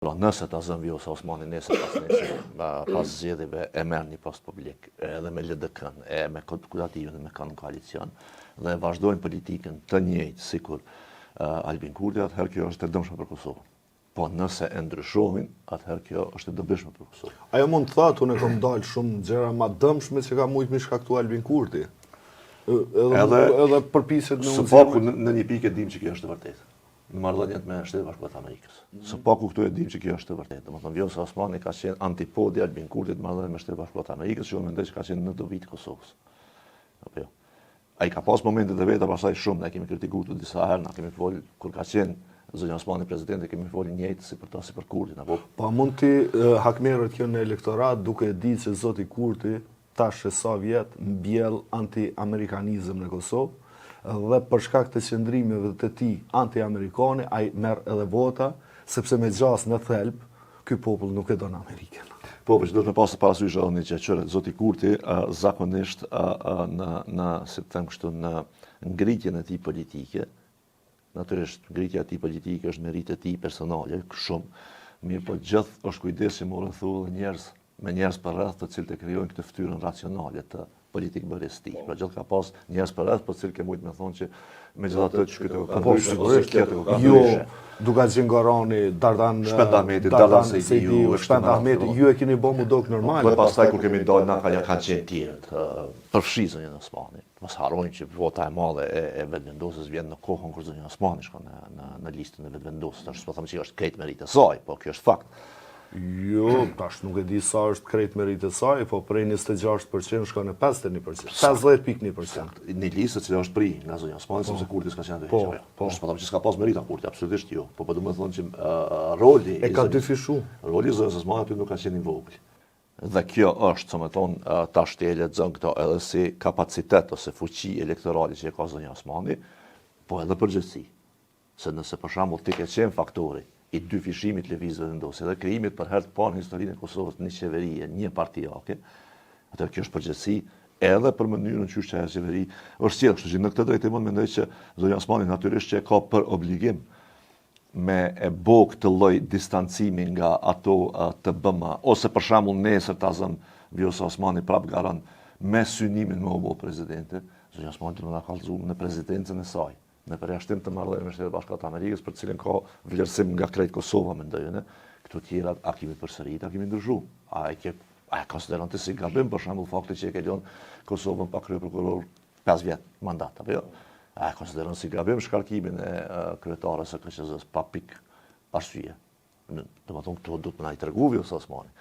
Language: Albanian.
Nëse ta zënë Vjosa Osmani nesër pas zgjedhjeve e merr një post publik, edhe me LDK-n, me Kurativën dhe me kanë koalicion, dhe vazhdojnë politikën të njëjtë sikur Albin Kurti, atëherë kjo është e dëmshme për Kosovën. Po nëse e ndryshohin, atëherë kjo është e dobishme për Kosovën. Ajo mund të thatë, unë kam dalë shumë gjëra ma dëmshme që ka mujtë mi shkaktu Albin Kurti. Edhe përpiset në së paku në një pikë e dim që kjo është e vërtetë. Në marrëdhëniet me Shtetet Bashkuara të Amerikës. Së paku këtu e dim që kjo është e vërtetë. Domethënë Vjosa Osmani ka qenë antipodi Albin Kurtit në marrëdhënie me Shtetet Bashkuara të Amerikës, që unë mendoj që ka qenë në dobi të Kosovës. Apo jo. Ai ka pas momente të veta pasaj shumë, ne kemi kritikuar disa herë, na kemi folur kur ka qenë zonja Osmani presidenti, kemi folur njëjtë si për ta si për Kurtin apo. Po mund ti hakmerët kjo në elektorat duke e ditë se zoti Kurti tash e sa vjet mbjell anti-amerikanizëm në Kosovë, dhe për shkak të qëndrimeve të tij anti-amerikane, ai merr edhe vota, sepse me gjas në thelb, ky popull nuk e don Amerikën. Po, që do të pas parasysh edhe që qëre zoti Kurti zakonisht si të them kështu, në ngritjen e tij politike, natyrisht ngritja e tij politike është merit e tij personale, shumë, mirë po gjithë është kujdesi më rrethu me njerëz për rreth të cilët e krijojnë këtë fytyrën racionale të politikë bërjes tij. Pra gjithë ka pas njerëz për rreth, për cilët ke mujtë me thonë që megjithatë që këtë po sigurisht jo Dugaxhin Gorani, Dardan Sejdiu, Shpend Ahmeti, ju e keni bë mu dok normal. Po pastaj kur kemi dalë na kanë qenë tjerë përfshi zonjën Osmani. Mos harrojmë që vota e madhe e vetëvendosjes vjen në kohën kur zonja Osmani shkon në listën e vetëvendosjes. Tash po them se është krejt meritë e saj, po kjo është fakt. Jo, tash nuk e di sa është krejt meritë e saj, po prej 26% shkon në 51%. 50.1%. Një listë që është pri nga zonja Osmani, sepse Kurti s'ka qenë vetë. Po, po them që s'ka pas merita Kurti, absolutisht jo. Po do të thonë që roli e ka dyfishu. Roli i zonjës Osmani aty nuk ka qenë i vogël. Dhe kjo është, më thonë, tash të lexon këto edhe si kapacitet ose fuqi elektorale që e ka zonja Osmani, po edhe përgjithësi. Se nëse për shembull ti ke qenë faktori i dy fishimit lëvizjeve vendosje dhe krijimit për herë të parë në historinë e Kosovës një qeverie, një partijake, atëherë kjo është përgjithësi edhe për mënyrën që ajo qeveri është sjellë, kështu që në këtë drejtim unë mendoj që zonja Osmani natyrisht që e ka për obligim me e bë këtë lloj distancimi nga ato të BM, ose për shembull nesër ta zëm Vjosa Osmani prap garan me synimin me u bë presidente, zonja Osmani do të na kallëzojë në presidencën e saj, në përjashtim të marrëdhënieve me Shtetet Bashkuara të Amerikës, për të cilën ka vlerësim nga krejt Kosova, mendoj unë. Këto tjera a kemi përsërit, a kemi ndryshuar. A konsideron të si gabim për shembull fakti që e ke lënë Kosovën pa kryeprokuror 5 vjet mandat, apo jo? A konsideron si gabim shkarkimin e kryetares së KQZ-s pa pikë arsye. Domethënë këto do të na i tregu Vjosa Osmani.